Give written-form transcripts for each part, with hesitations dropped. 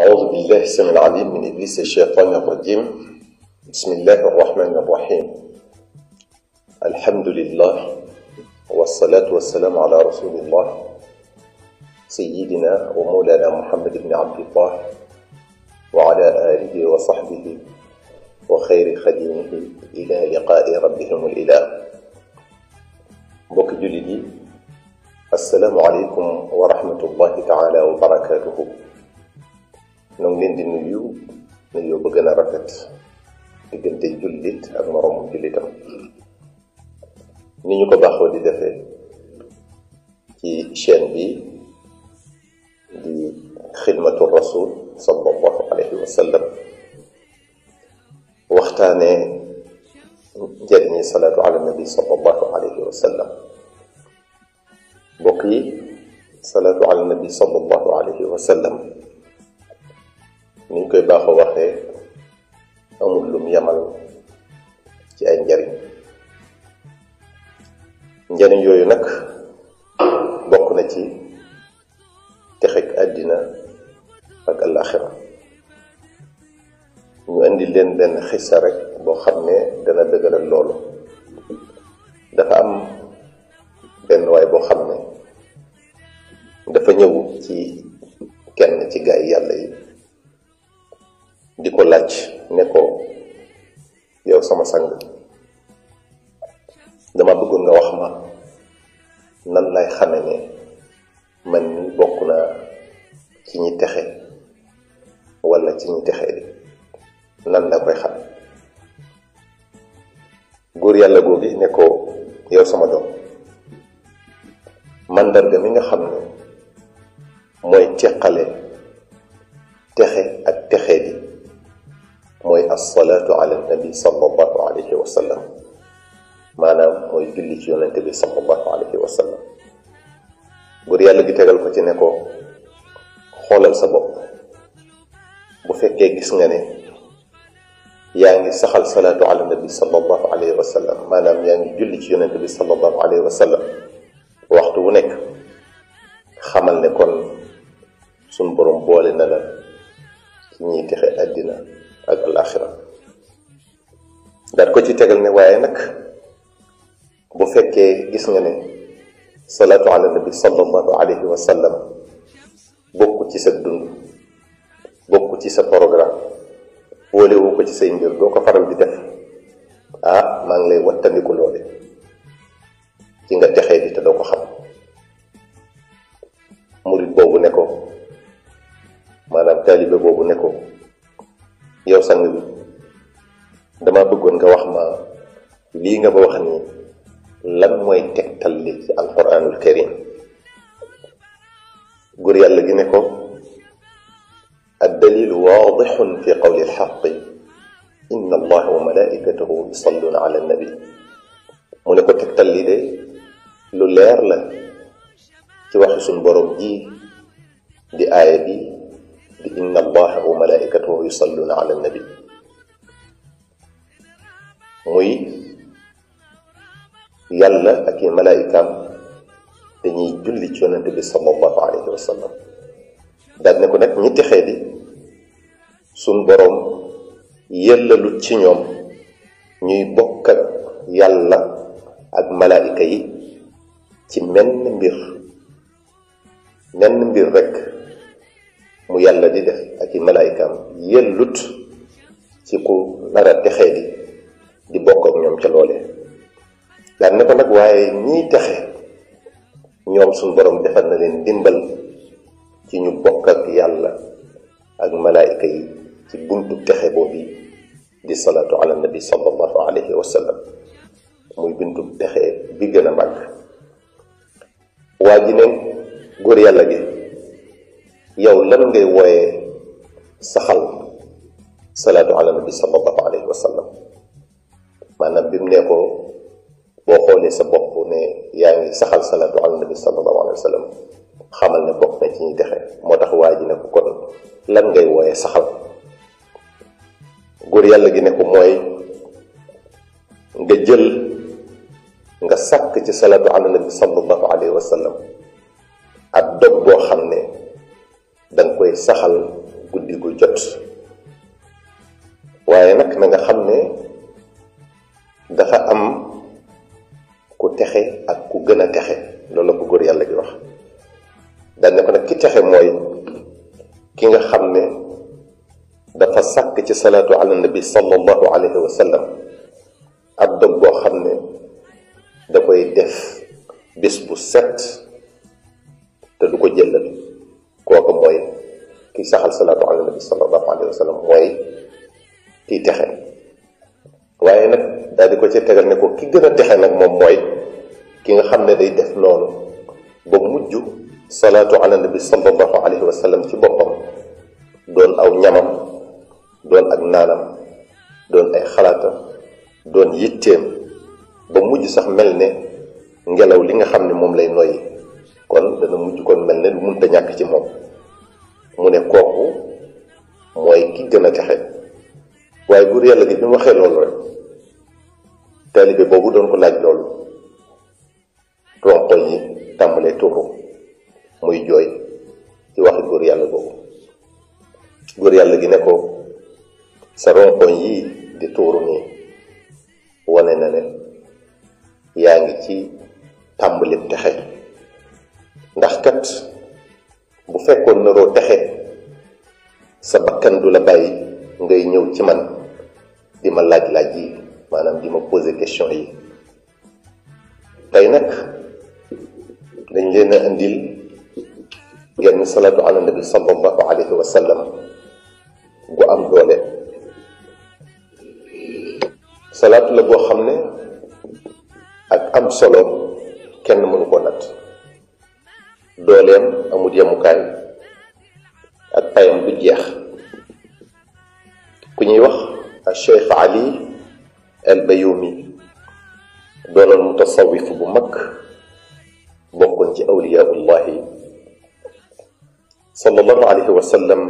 أعوذ بالله السميع العليم من إبليس الشيطان الرجيم. بسم الله الرحمن الرحيم. الحمد لله والصلاة والسلام على رسول الله سيدنا ومولانا محمد بن عبد الله وعلى آله وصحبه وخير خديمه إلى لقاء ربهم الإله. بوك جلدي السلام عليكم ورحمة الله تعالى وبركاته. ñoo ngi leen di nuyu ba gën a rafet diggante jullit ak moroomu jullitam ni ñu ko baaxoo di defee ci chaîne bi di xidmatu rasul sallallahu alayhi wa sallam waxtaanee njëriñi salaatu ala nabi sallallahu alayhi wa sallam. mbokk yi, salaatu ala nabi sallallahu alayhi wa sallam niñ koy baaxoo waxee amul lum yamal ci ay njariñ yooyu nag bokk na ci texeg àddina ak àllaaxira. ñu indi leen benn xissa rek boo xam ne dana dëgëral loolu. dafa am benn waay boo xam ne dafa ñëw ci kenn ci gaay yàlla yi di ko laaj ne ko, yow sama sang, dama bëggoon nga wax ma nan lay xame ne man ni bokk naa ci ñi texe wala ci ñi texe di nan la koy xam. góor yàlla googi ne ko, yow sama doom, mandarga mi nga xam ne mooy teqale texe ak texe di mooy as-salaatu ala nabi sallallahu alayhi wa sallam, maanaam mooy julli ci yonente bi sallallahu alayhi wa sallam. góor yàlla gi tegal ko ci ne ko, xoolal sa bopp, bu fekkee gis nga ne yaa ngi saxal salaatu ala nabi sallallahu alayhi wa sallam, maanaam yaa ngi julli ci yonente bi sallallahu alayhi wa sallam waxtu wu nekk, xamal ne kon suñ borom boole na la ci ñiy texe àddina ak alaaxira. daat ko ci tegal ne waaye nag bu fekkee gis nga ne salaatu ala nabi sallallahu alayhi wa sallam bokk ci sa dund, bokk ci sa programme, wóole woo ko ci say mbir, doo ko faral di def, maa ngi lay wattandiku loole ci nga texee di te doo ko xam. murid boobu ne ko, maanaam taalibe boobu ne ko, yow sang bi, dama bëggoon nga wax ma lii nga ma wax nii lan mooy tegtal li ci alquranul karim. góor yàlla gi ne ko, ad-dalilu waadixun fi qawli alxaqi inna allaha wa malaikatahu yusalluna ala nabi. mu ne ko tegtal li de lu leer la ci waxi suñ borom ji di aaya bi di inna allaha wa malaikatahu yusalluna ala nabi. muy yàlla ak i malaayikaam dañuy julli ci yonente bi sallallahu alayhi wa sallam. daal ne ko nag ñi texee di suñ boroom yëllalut ci ñoom ñuy bokk ak yàlla ak malaayika yi ci menn mbir rek mu yàlla di def ak i malaayikaam yëllut ci ku nar a texee di bokk ak ñoom ca loolee. daan ne ko nag waaye ñiy texe ñoom suñ borom defal na leen dimbal ci ñu bokk ak yàlla ak malaayika yi ci buntu texe boobu di salaatu ala nabi sallallahu alayhi wa sallam, muy buntu texe bi gën a màgg. waa ji ne góor yàlla gi, yow lan ngay wooyee saxal salaatu ala nabi sallallahu alayhi wa sallam. maanaam bi mu ne ko, boo xoolee sa bopp ne yaa ngi saxal salaatu ala nabi sallallahu alayhi wa sallam, xamal ne bokk na ci ñuy texe. moo tax waa ji ne ko, kon lan ngay wooyee saxal. góor yàlla gi ne ko, mooy nga sàkk ci salaatu ala nabi sallallahu alayhi wa sallam ab dog boo xam ne danga koy saxal guddi jot waaye nag na nga xam ne dafa am ku texe ak ku gën a texe loolu la ko góor yàlla gi wax daan ne ko nag ki texe mooy ki nga xam ne dafa sàkk ci salaatu ala nabi sallallahu alayhi wa sallam ak dog boo xam ne da koy def bés bu set te du ko jëlal kooku mooy ki saxal salaatu ala nabi sallallahu alayhi wa sallam mooy kiy texe waaye nag daal di ko ci tegal ne ko ki gën a texe nag moom mooy ki nga xam ne day def noonu ba mujj salaatu ala nabi sallallahu alayhi wa sallam ci boppam doon aw ñamam doon ak naanam doon ay xalaatam doon yitteem ba mujj sax mel ne ngelaw li nga xam ne moom lay noyyi kon dana mujj kon mel ne lu munta ñàkk ci moom mu ne kooku mooy ki gën a texe waaye buur yàlla gi bi mu waxee loolu rek taalibe boobu doon ko laaj loolu ronkoñ yi tàmbalee tuuru muy jooy ci waxi góor yàlla boobu góor yàlla gi ne ko sa ronkoñ yii di tuuru nii wane na ne yaa ngi ci tàmbalib texe ndax kat bu fekkoon naroo texe sa bakkan du la bàyyi ngay ñëw ci man di ma laaj-laaj yi maanaam di ma poser question yi tey nag dañ leen a indil genn salaatu ala nabi sallallahu alayhi wa sallam gu am doole salaatu la boo xam ne ak am solo kenn mënu ko nat dooleem amul yemukaay ak payam du jeex ku ñuy wax al Cheikh Ali al Bayumi doonoon mutasawif bu mag bokkoon ci awliyaullahi sallallahu alayhi wa sallam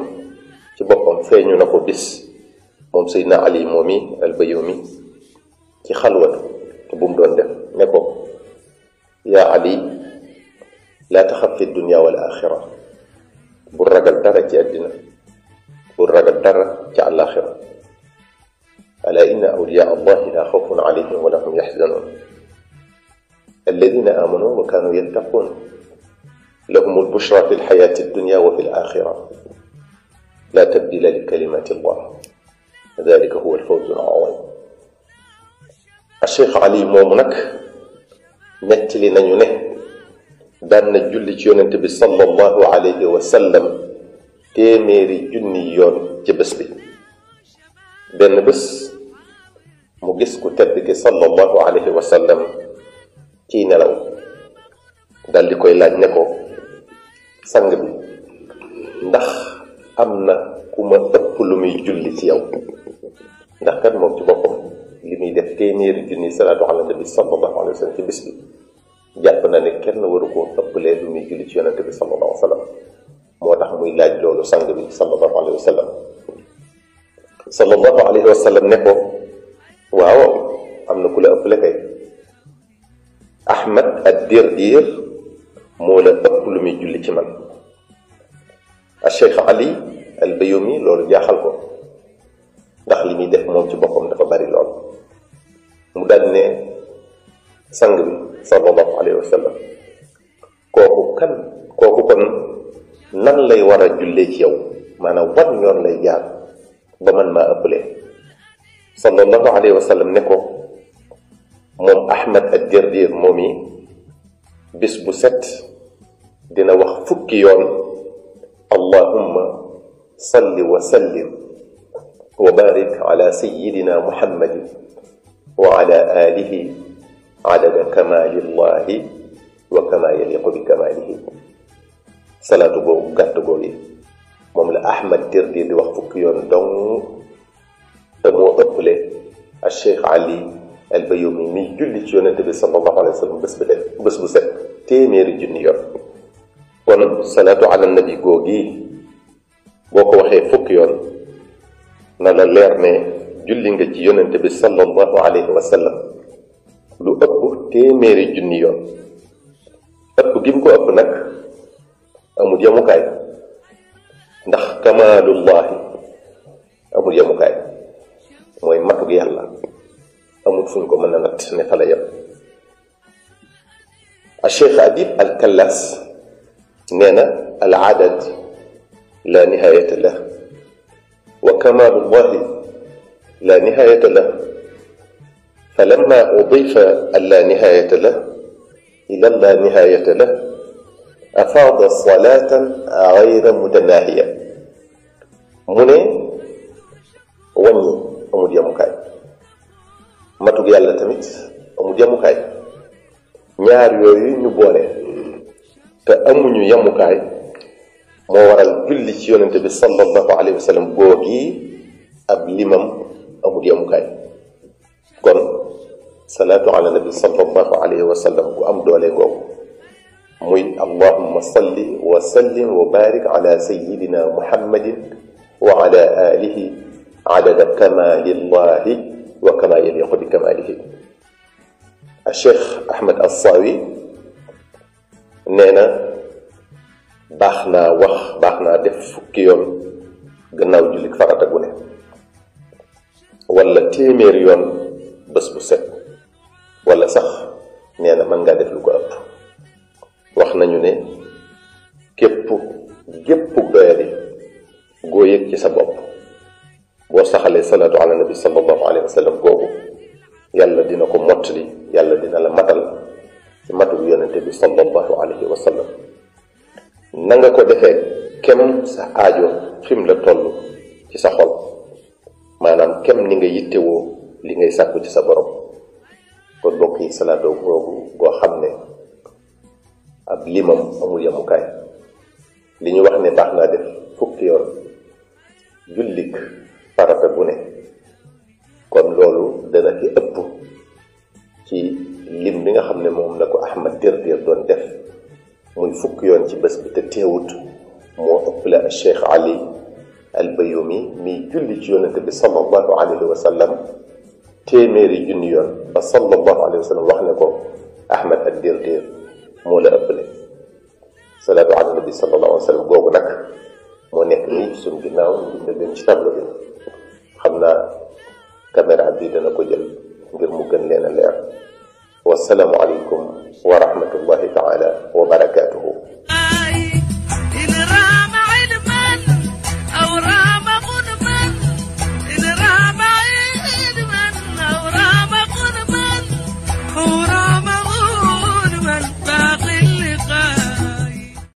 ci boppam feeñu na ko bis moom Seydina Ali moomi al Bayumi ci xalwatu te bu mu doon def ne ko yaa Ali laa taxaf fi dunya wal axira bu ragal dara ci àddina bu ragal dara ci àllaaxira ala inna awliyaa allahi laa xawfun alayhim wa laa hum yaxzanuun alladina aamanu wa kaanu yattaquun lahum albushra fi lxayaati addunya wa fi alaxira laa tabdila li kalimaati allah dalika huwa alfawzu alazim Cheikh Ali moomu nag nettali nañu ne daan na julli ci yonente bi sallallahu alayhi wa sallam téeméeri junni yoon ci bés bi benn bés mu gis ku tedd ki sallallahu alayhi wa sallam ciy nelaw dal di koy laaj ne ko sang bi ndax am na ku ma ëpp lu muy julli ci yow ndax kat moom ci boppam li muy def téeméeri junni salaatu ala nabi sallallahu alayhi wa sallam ci bés bi jàpp na ne kenn waru koo ëppalee lu muy julli ci yonente bi sallallahu alayhi wa sallam moo tax muy laaj loolu sang bi sallallahu alayhi wa sallam sallallahu alayhi wa sallam ne ko waaw am na ku la ëppale kay Ahmad ad-Dirdir moo la ëpp lu muy julli ci man Cheikh Ali al Bayumi loolu jaaxal ko ndax li muy def moom ci boppam dafa bari lool mu daal ne sang bi sallallahu alayhi wa sallam kooku kon nan lay war a jullee ci yow maanaam wan yoon lay jaar ba man maa ëppalee sallallahu alayhi wa sallam ne ko moom Ahmad ad-Dirdir moom yi bis bu set dina wax fukki yoon allahumma salli wa sallim wa barik ala sayyidina muhammadin wa ala alihi adada kamalillahi wa kama yaliqu bi kamalihi salaatu boobu gàtt googu moom la Ahmad Dirdir di wax fukki yoon dong te moo ëppale ak Cheikh Ali al Bayumi mi julli ci yonente bi sallallahu alayhi wa sallam bés bu set téeméeri junni yoon kon salaatu ala nabi googi boo ko waxee fukki yoon na la leer ne julli nga ci yonente bi sallallahu alayhi wa sallam lu ëpp téeméeri junni yoon ëpp gi mu ko ëpp nag amul yemukaay ndax kamaalullahi amul yemukaay mooy matug yàlla amul fuñ ko mën a natt ne fa la yem. Cheikh Adib al-Kallas nee na al adad la nihayata lah wa kamalullahi la nihayata lah falamma udifa al la nihayata lah ila la nihayata lah afaada salatan gayra mutanahiya. mu ne wàññi amul yemukaay matug yàlla tamit amul yemukaay ñaar yooyu ñu boole te amuñu yemukaay moo waral julli ci yonente bi sallallahu alayhi wa sallam googi ab limam amul yemukaay. kon salaatu ala nabi sallallahu alayhi wa sallam bu am doole googu muy allahumma salli wa sallim wa barik ala sayyidina muhammadin wa ala alihi adada kamalillahi wa kama yaliqu bi kamalihi. Cheikh Ahmed Assawi nee na baax naa def fukki yoon gannaaw jullit farata gu ne wala téeméeri yoon bés bu set wala sax nee na mën ngaa def lu ko ëpp. wax nañu ne gépp doyadi goo yëg ci sa bopp boo saxalee salaatu ala nabi sallallahu alayhi wa sallam googu yàlla dina ko mottali, yàlla dina la matal ci matu yonente bi sallallahu alayhi wa sallam. na nga ko defee kem sa aajo fim la toll ci sa xol, maanaam kem ni nga yittewoo li ngay sàkku ci sa borom. kon bokk yi salaatu googu goo xam ne ab limam amul yamukaay, li ñu wax ne baax naa def fukki yoon jullik farata bu ne, kon loolu dana fi ëpp ci lim bi nga xam ne moom la ko Ahmad Dirdir doon def muy fukki yoon ci bés bi, te teewut moo ëpp la Cheikh Ali al-Bayoumi mi julli ci yonente bi sallallahu alayhi wa sallam téeméeri junni yoon, ba sallallahu alayhi wa sallam wax ne ko Ahmad ad-Dirdir moo la ëppale. salaatu ala nabi sallallahu alayhi wa sallam googu nag moo nekk nii suñ ginnaaw ñu leen ci tableau bi. xam naa caméra bi dana ko jël ngir mu gën leen a leer. wasalaamu aleykum wa rahmatullahi taala wa barakatuhu.